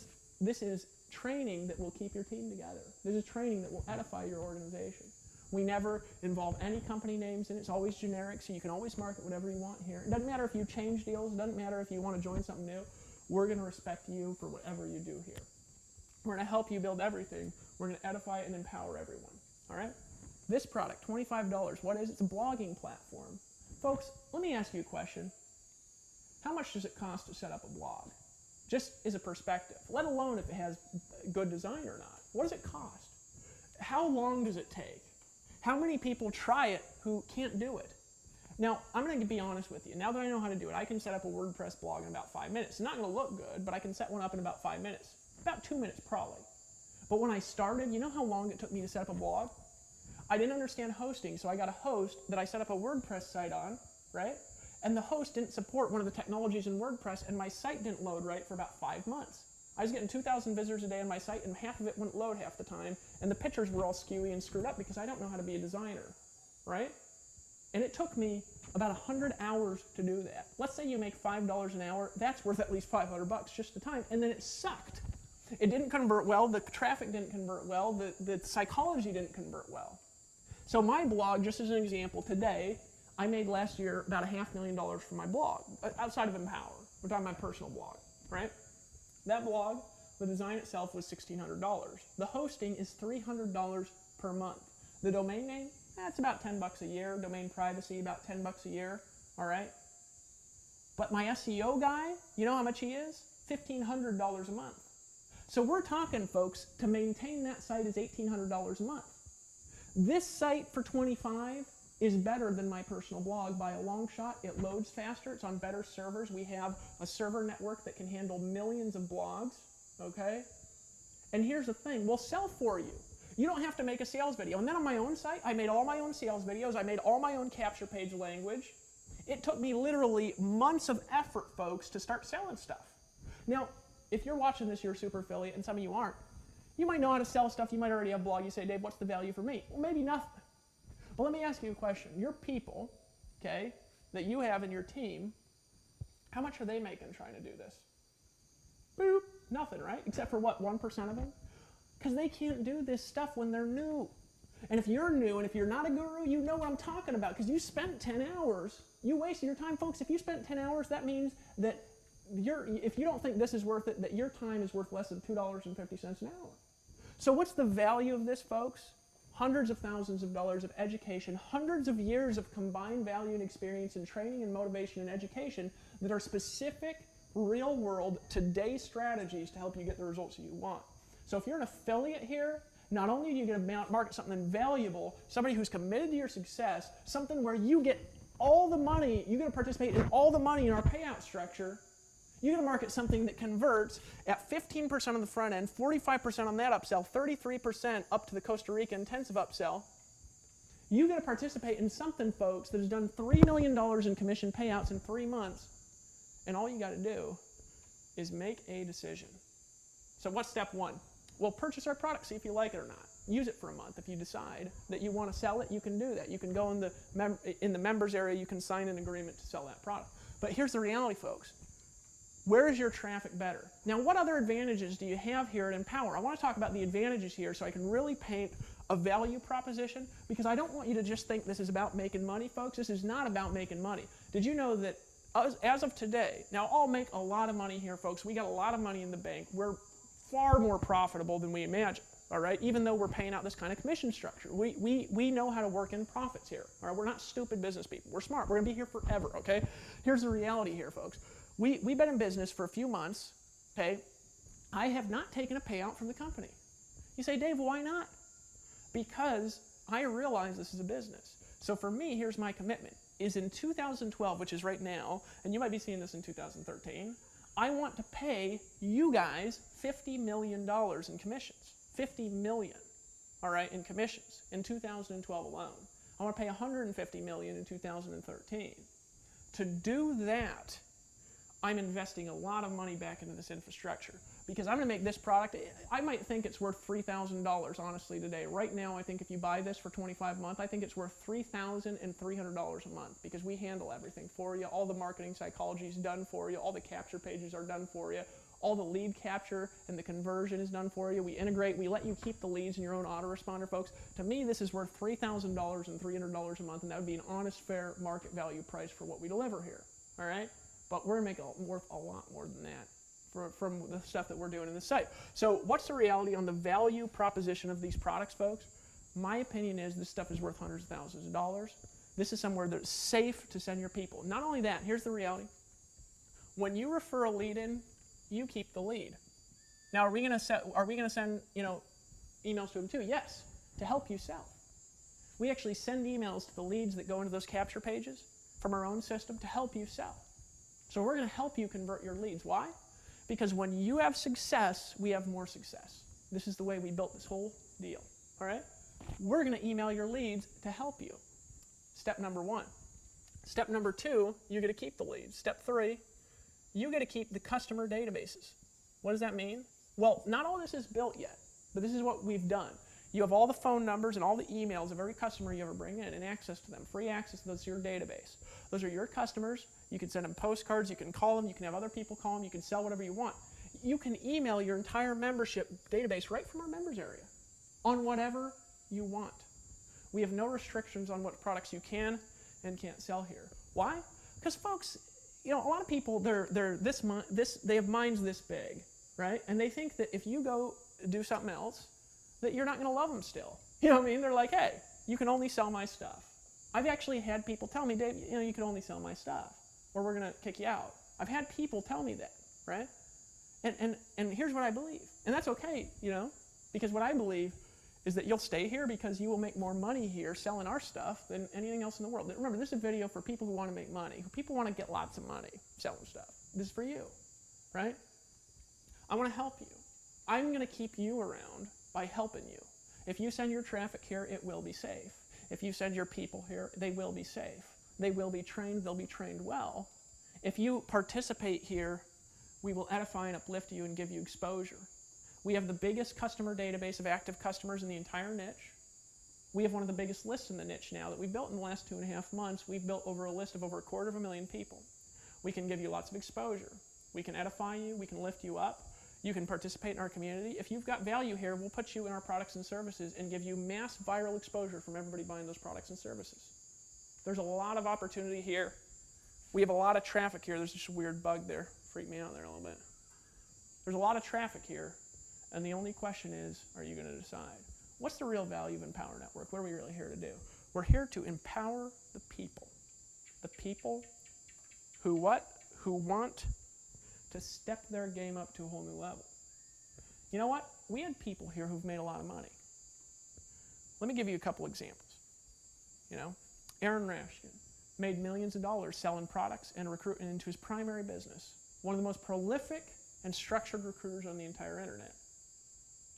is training that will keep your team together. This is training that will edify your organization. We never involve any company names in it. It's always generic, so you can always market whatever you want here. It doesn't matter if you change deals. It doesn't matter if you want to join something new. We're going to respect you for whatever you do here. We're going to help you build everything. We're going to edify and empower everyone. All right? This product, $25. What is it? It's a blogging platform. Folks, let me ask you a question. How much does it cost to set up a blog? Just as a perspective, let alone if it has good design or not. What does it cost? How long does it take? How many people try it who can't do it? Now, I'm going to be honest with you. Now that I know how to do it, I can set up a WordPress blog in about 5 minutes. It's not going to look good, but I can set one up in about 5 minutes. About 2 minutes, probably. But when I started, you know how long it took me to set up a blog? I didn't understand hosting, so I got a host that I set up a WordPress site on, right? And the host didn't support one of the technologies in WordPress, and my site didn't load right for about 5 months. I was getting 2,000 visitors a day on my site, and half of it wouldn't load half the time, and the pictures were all skewy and screwed up because I don't know how to be a designer, right? And it took me about 100 hours to do that. Let's say you make $5 an hour, that's worth at least 500 bucks just the time, and then it sucked. It didn't convert well, the traffic didn't convert well, the psychology didn't convert well. So my blog, just as an example, today, I made last year about $500,000 from my blog, outside of Empower. We're talking my personal blog, right? That blog, the design itself was $1,600. The hosting is $300 per month. The domain name, that's about 10 bucks a year. Domain privacy, about 10 bucks a year, all right? But my SEO guy, you know how much he is? $1,500 a month. So we're talking, folks, to maintain that site is $1,800 a month. This site for $25 is better than my personal blog by a long shot. It loads faster. It's on better servers. We have a server network that can handle millions of blogs, okay? And here's the thing. We'll sell for you. You don't have to make a sales video. And then on my own site, I made all my own sales videos. I made all my own capture page language. It took me literally months of effort, folks, to start selling stuff. Now, if you're watching this, you're a super affiliate, and some of you aren't. You might know how to sell stuff. You might already have a blog. You say, Dave, what's the value for me? Well, maybe nothing. Well, let me ask you a question. Your people, okay, that you have in your team, how much are they making trying to do this? Boop, nothing, right? Except for what, 1% of them? Because they can't do this stuff when they're new. And if you're new and if you're not a guru, you know what I'm talking about because you spent 10 hours. You wasted your time, folks. If you spent 10 hours, that means that if you don't think this is worth it, that your time is worth less than $2.50 an hour. So what's the value of this, folks? Hundreds of thousands of dollars of education, hundreds of years of combined value and experience and training and motivation and education that are specific, real-world, today strategies to help you get the results that you want. So if you're an affiliate here, not only are you going to market something valuable, somebody who's committed to your success, something where you get all the money, you're going to participate in all the money in our payout structure, you're going to market something that converts at 15% on the front end, 45% on that upsell, 33% up to the Costa Rica intensive upsell. You're going to participate in something, folks, that has done $3 million in commission payouts in 3 months, and all you got to do is make a decision. So what's step one? Well, purchase our product, see if you like it or not. Use it for a month. If you decide that you want to sell it, you can do that. You can go in the members area, you can sign an agreement to sell that product. But here's the reality, folks. Where is your traffic better? Now, what other advantages do you have here at Empower? I want to talk about the advantages here so I can really paint a value proposition, because I don't want you to just think this is about making money, folks. This is not about making money. Did you know that as of today, now I'll make a lot of money here, folks. We got a lot of money in the bank. We're far more profitable than we imagined, all right? Even though we're paying out this kind of commission structure. We know how to work in profits here, all right? We're not stupid business people. We're smart. We're going to be here forever, okay? Here's the reality here, folks. We've been in business for a few months, okay? I have not taken a payout from the company. You say, Dave, why not? Because I realize this is a business. So for me, here's my commitment, is in 2012, which is right now, and you might be seeing this in 2013, I want to pay you guys $50 million in commissions. $50 million, all right, in commissions in 2012 alone. I want to pay $150 million in 2013. To do that, I'm investing a lot of money back into this infrastructure, because I'm going to make this product, I might think it's worth $3,000 honestly today. Right now, I think if you buy this for 25 months, I think it's worth $3,300 a month, because we handle everything for you. All the marketing psychology is done for you. All the capture pages are done for you. All the lead capture and the conversion is done for you. We integrate, we let you keep the leads in your own autoresponder, folks. To me, this is worth $3,000 and $300 a month, and that would be an honest, fair market value price for what we deliver here, all right? But we're going to make worth a lot more than that from the stuff that we're doing in the site. So what's the reality on the value proposition of these products, folks? My opinion is this stuff is worth hundreds of thousands of dollars. This is somewhere that's safe to send your people. Not only that, here's the reality. When you refer a lead in, you keep the lead. Now, are we going to send, emails to them too? Yes, to help you sell. We actually send emails to the leads that go into those capture pages from our own system to help you sell. So we're going to help you convert your leads. Why? Because when you have success, we have more success. This is the way we built this whole deal, all right? We're going to email your leads to help you. Step number one. Step number two, you get to keep the leads. Step three, you get to keep the customer databases. What does that mean? Well, not all this is built yet, but this is what we've done. You have all the phone numbers and all the emails of every customer you ever bring in and access to them, free access to those, your database. Those are your customers. You can send them postcards, you can call them, you can have other people call them, you can sell whatever you want. You can email your entire membership database right from our members area on whatever you want. We have no restrictions on what products you can and can't sell here. Why? Because folks, a lot of people, they have minds this big, right? And they think that if you go do something else, that you're not going to love them still. You know what I mean? They're like, hey, you can only sell my stuff. I've actually had people tell me, Dave, you can only sell my stuff, or we're going to kick you out. I've had people tell me that, right? And here's what I believe. And that's okay, because what I believe is that you'll stay here because you will make more money here selling our stuff than anything else in the world. Remember, this is a video for people who want to make money, people want to get lots of money selling stuff. This is for you, right? I want to help you. I'm going to keep you around by helping you. If you send your traffic here, it will be safe. If you send your people here, they will be safe. They will be trained, they'll be trained well. If you participate here, we will edify and uplift you and give you exposure. We have the biggest customer database of active customers in the entire niche. We have one of the biggest lists in the niche now that we've built in the last 2.5 months. We've built over a list of over 250,000 people. We can give you lots of exposure. We can edify you, we can lift you up. You can participate in our community. If you've got value here, we'll put you in our products and services and give you mass viral exposure from everybody buying those products and services. There's a lot of opportunity here. We have a lot of traffic here. There's just a weird bug there. Freaked me out there a little bit. There's a lot of traffic here, and the only question is, are you going to decide? What's the real value of Empower Network? What are we really here to do? We're here to empower the people. The people who what? Who want to step their game up to a whole new level. You know what? We had people here who've made a lot of money. Let me give you a couple examples. Aaron Rashkin made millions of dollars selling products and recruiting into his primary business. One of the most prolific and structured recruiters on the entire internet.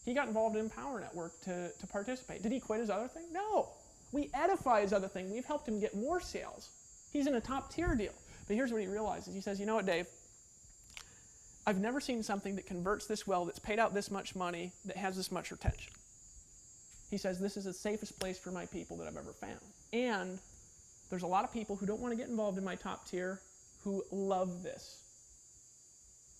He got involved in Empower Network to participate. Did he quit his other thing? No. We edify his other thing. We've helped him get more sales. He's in a top tier deal. But here's what he realizes. He says, you know what, Dave? I've never seen something that converts this well, that's paid out this much money, that has this much retention. He says, this is the safest place for my people that I've ever found. And there's a lot of people who don't want to get involved in my top tier who love this.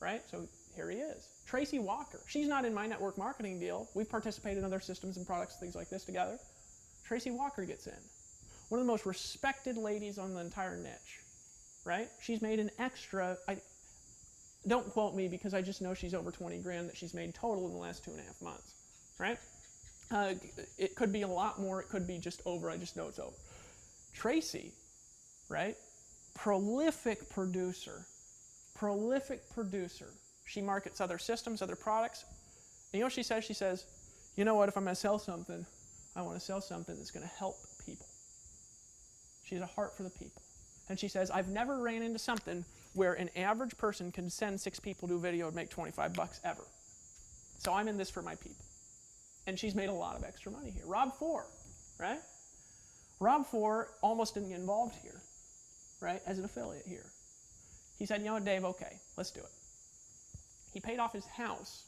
right? So here he is. Tracy Walker. She's not in my network marketing deal. We've participated in other systems and products, things like this together. Tracy Walker gets in. One of the most respected ladies on the entire niche, right? She's made an extra, don't quote me because I just know she's over 20 grand that she's made total in the last 2.5 months, right? It could be a lot more, it could be just over, I just know it's over. Tracy, right? Prolific producer. She markets other systems, other products. And you know what she says? She says, you know what, if I'm going to sell something, I want to sell something that's going to help people. She has a heart for the people. And she says, I've never ran into something where an average person can send 6 people to a video and make 25 bucks ever. So I'm in this for my people. And she's made a lot of extra money here. Rob 4, right? Rob 4 almost didn't get involved here, right, as an affiliate here. He said, you know what, Dave, okay, let's do it. He paid off his house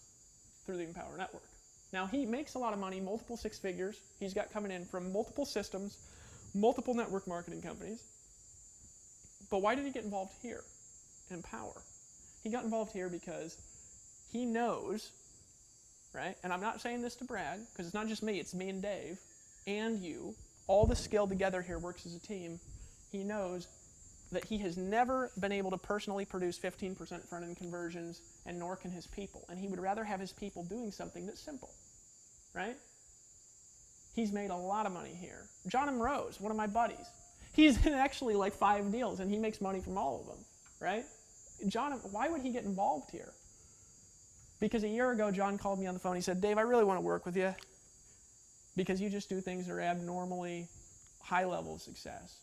through the Empower Network. Now, he makes a lot of money, multiple 6 figures. He's got coming in from multiple systems, multiple network marketing companies. But why did he get involved here in Empower? He got involved here because he knows, right, and I'm not saying this to brag, because it's not just me, it's me and Dave and you. All the skill together here works as a team. He knows that he has never been able to personally produce 15% front-end conversions, and nor can his people. And he would rather have his people doing something that's simple, right? He's made a lot of money here. John M. Rose, one of my buddies, he's in actually like 5 deals, and he makes money from all of them, right? John, why would he get involved here? Because a year ago, John called me on the phone. He said, Dave, I really want to work with you because you just do things that are abnormally high level of success.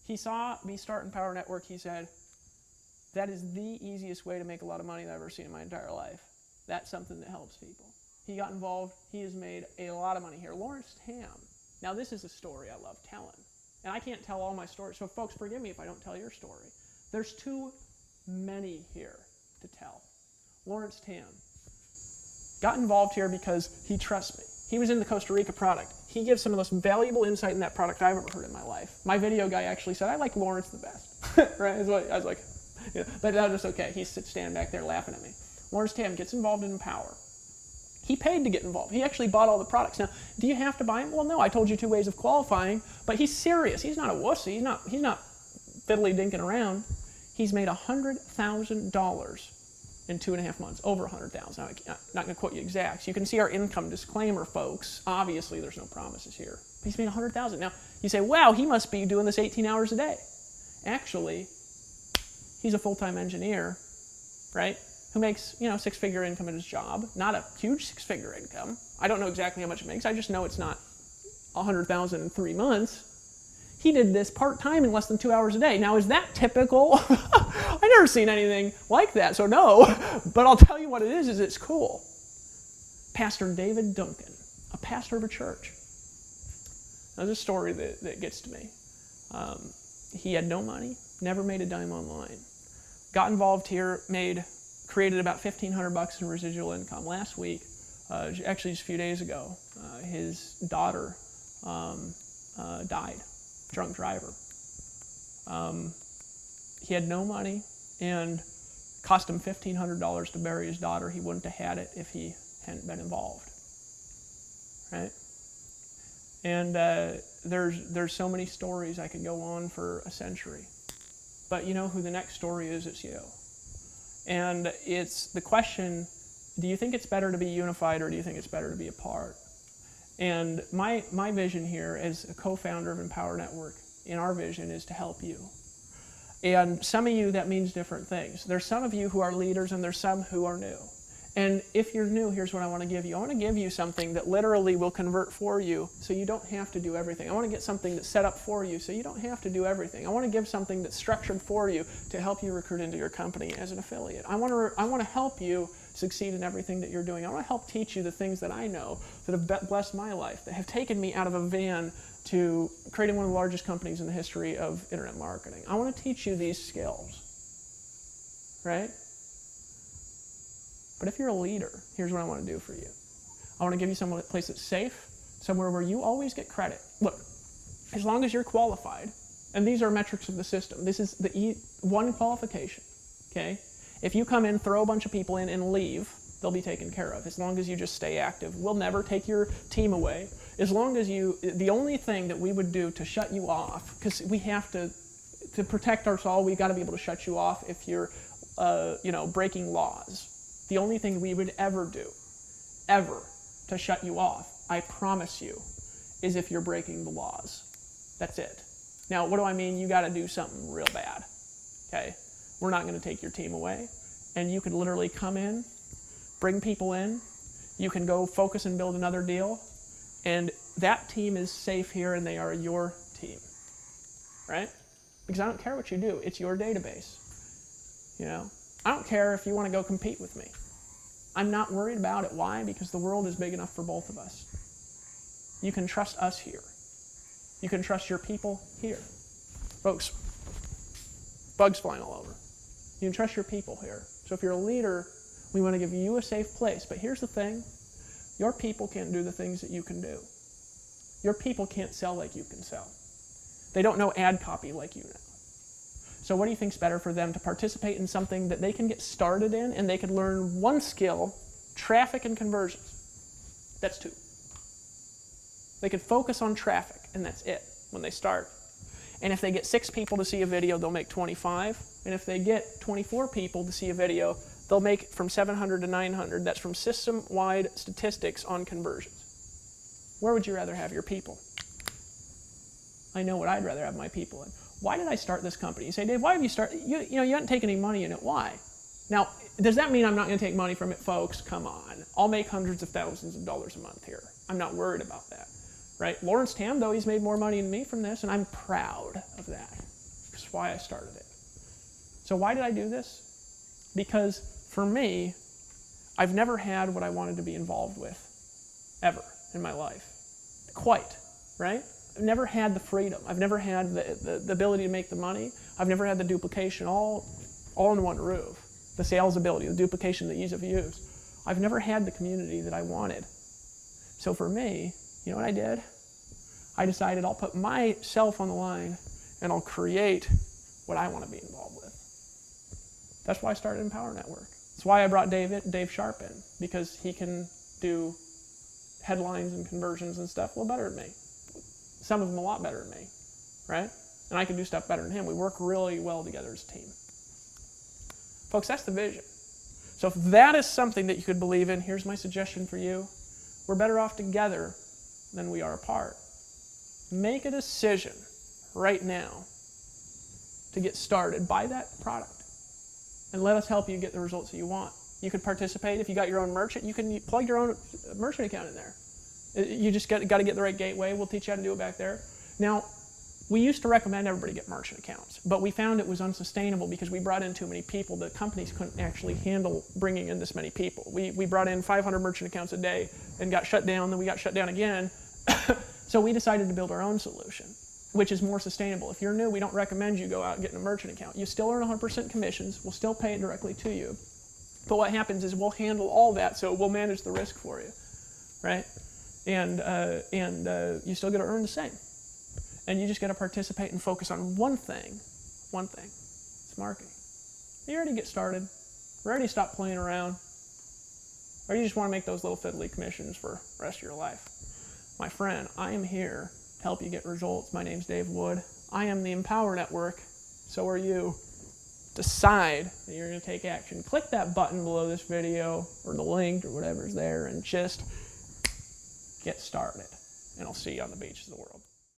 He saw me start Empower Network. He said, that is the easiest way to make a lot of money that I've ever seen in my entire life. That's something that helps people. He got involved. He has made a lot of money here. Lawrence Tam. Now, this is a story I love telling. And I can't tell all my stories, so folks, forgive me if I don't tell your story. There's too many here to tell. Lawrence Tam got involved here because he trusts me. He was in the Costa Rica product. He gives some of the most valuable insight in that product I've ever heard in my life. My video guy actually said, I like Lawrence the best. Right? I was like, yeah. But that was okay. He's standing back there laughing at me. Lawrence Tam gets involved in Empower. He paid to get involved. He actually bought all the products. Now, do you have to buy them? Well, no. I told you 2 ways of qualifying, but he's serious. He's not a wussy. He's not fiddly dinking around. He's made $100,000 in 2.5 months, over 100,000. I'm not going to quote you exact. You can see our income disclaimer, folks. Obviously, there's no promises here. But he's made 100,000. Now, you say, wow, he must be doing this 18 hours a day. Actually, he's a full-time engineer, right, who makes, 6-figure income at his job. Not a huge 6-figure income. I don't know exactly how much it makes. I just know it's not 100,000 in 3 months. He did this part-time in less than 2 hours a day. Now, is that typical? I've never seen anything like that, so no. But I'll tell you what it is it's cool. Pastor David Duncan, a pastor of a church. Now, there's a story that gets to me. He had no money, never made a dime online. Got involved here, created about $1,500 in residual income. Last week, actually just a few days ago, his daughter died. Drunk driver. He had no money and cost him $1,500 to bury his daughter. He wouldn't have had it if he hadn't been involved, right? And there's so many stories. I could go on for a century. But you know who the next story is? It's you. And it's the question, do you think it's better to be unified or do you think it's better to be apart? And my vision here as a co-founder of Empower Network, in our vision, is to help you. And some of you, that means different things. There's some of you who are leaders and there's some who are new. And if you're new, here's what I want to give you. I want to give you something that literally will convert for you so you don't have to do everything. I want to get something that's set up for you so you don't have to do everything. I want to give something that's structured for you to help you recruit into your company as an affiliate. I want to help you succeed in everything that you're doing. I want to help teach you the things that I know that have blessed my life, that have taken me out of a van to creating one of the largest companies in the history of internet marketing. I want to teach you these skills, right? But if you're a leader, here's what I want to do for you. I want to give you a place that's safe, somewhere where you always get credit. Look, as long as you're qualified, and these are metrics of the system, this is the one qualification, okay? If you come in, throw a bunch of people in, and leave, they'll be taken care of as long as you just stay active. We'll never take your team away. As long as the only thing that we would do to shut you off, because we have to protect our soul, we've got to be able to shut you off if you're, breaking laws. The only thing we would ever do, ever, to shut you off, I promise you, is if you're breaking the laws. That's it. Now, what do I mean? You got to do something real bad, okay? We're not going to take your team away, and you can literally come in, bring people in, you can go focus and build another deal, and that team is safe here, and they are your team, right? Because I don't care what you do. It's your database, I don't care if you want to go compete with me. I'm not worried about it. Why? Because the world is big enough for both of us. You can trust us here. You can trust your people here. Folks, bugs flying all over. You can trust your people here. So if you're a leader, we want to give you a safe place. But here's the thing. Your people can't do the things that you can do. Your people can't sell like you can sell. They don't know ad copy like you know. So what do you think's better for them? To participate in something that they can get started in and they can learn one skill, traffic and conversions. That's 2. They could focus on traffic, and that's it when they start. And if they get 6 people to see a video, they'll make 25. And if they get 24 people to see a video, they'll make from 700 to 900. That's from system-wide statistics on conversions. Where would you rather have your people? I know what I'd rather have my people in. Why did I start this company? You say, Dave, why have you started? You haven't taken any money in it. Why? Now, does that mean I'm not going to take money from it? Folks, come on. I'll make hundreds of thousands of dollars a month here. I'm not worried about that. Right? Lawrence Tam, though, he's made more money than me from this, and I'm proud of that. That's why I started it. So why did I do this? Because for me, I've never had what I wanted to be involved with, ever, in my life. Quite, right? I've never had the freedom. I've never had the ability to make the money. I've never had the duplication all in one roof. The sales ability, the duplication, the ease of use. I've never had the community that I wanted. So for me, you know what I did? I decided I'll put myself on the line and I'll create what I want to be involved with. That's why I started Empower Network. That's why I brought Dave Sharp in, because he can do headlines and conversions and stuff better than me. Some of them a lot better than me, right? And I can do stuff better than him. We work really well together as a team. Folks, that's the vision. So if that is something that you could believe in, here's my suggestion for you. We're better off together than we are apart. Make a decision right now to get started. Buy that product and let us help you get the results that you want. You could participate. If you got your own merchant, you can plug your own merchant account in there. You just got to get the right gateway. We'll teach you how to do it back there. Now, we used to recommend everybody get merchant accounts, but we found it was unsustainable because we brought in too many people. The companies couldn't actually handle bringing in this many people. We brought in 500 merchant accounts a day and got shut down, then we got shut down again. So we decided to build our own solution, which is more sustainable. If you're new, we don't recommend you go out and get a merchant account. You still earn 100% commissions. We'll still pay it directly to you. But what happens is we'll handle all that, so we'll manage the risk for you, right? And you still get to earn the same. And you just got to participate and focus on one thing. It's marketing. You already get started. Ready to stop playing around. Or you just want to make those little fiddly commissions for the rest of your life. My friend, I am here to help you get results. My name's Dave Wood. I am the Empower Network. So are you. Decide that you're going to take action. Click that button below this video or the link or whatever's there and just get started. And I'll see you on the beaches of the world.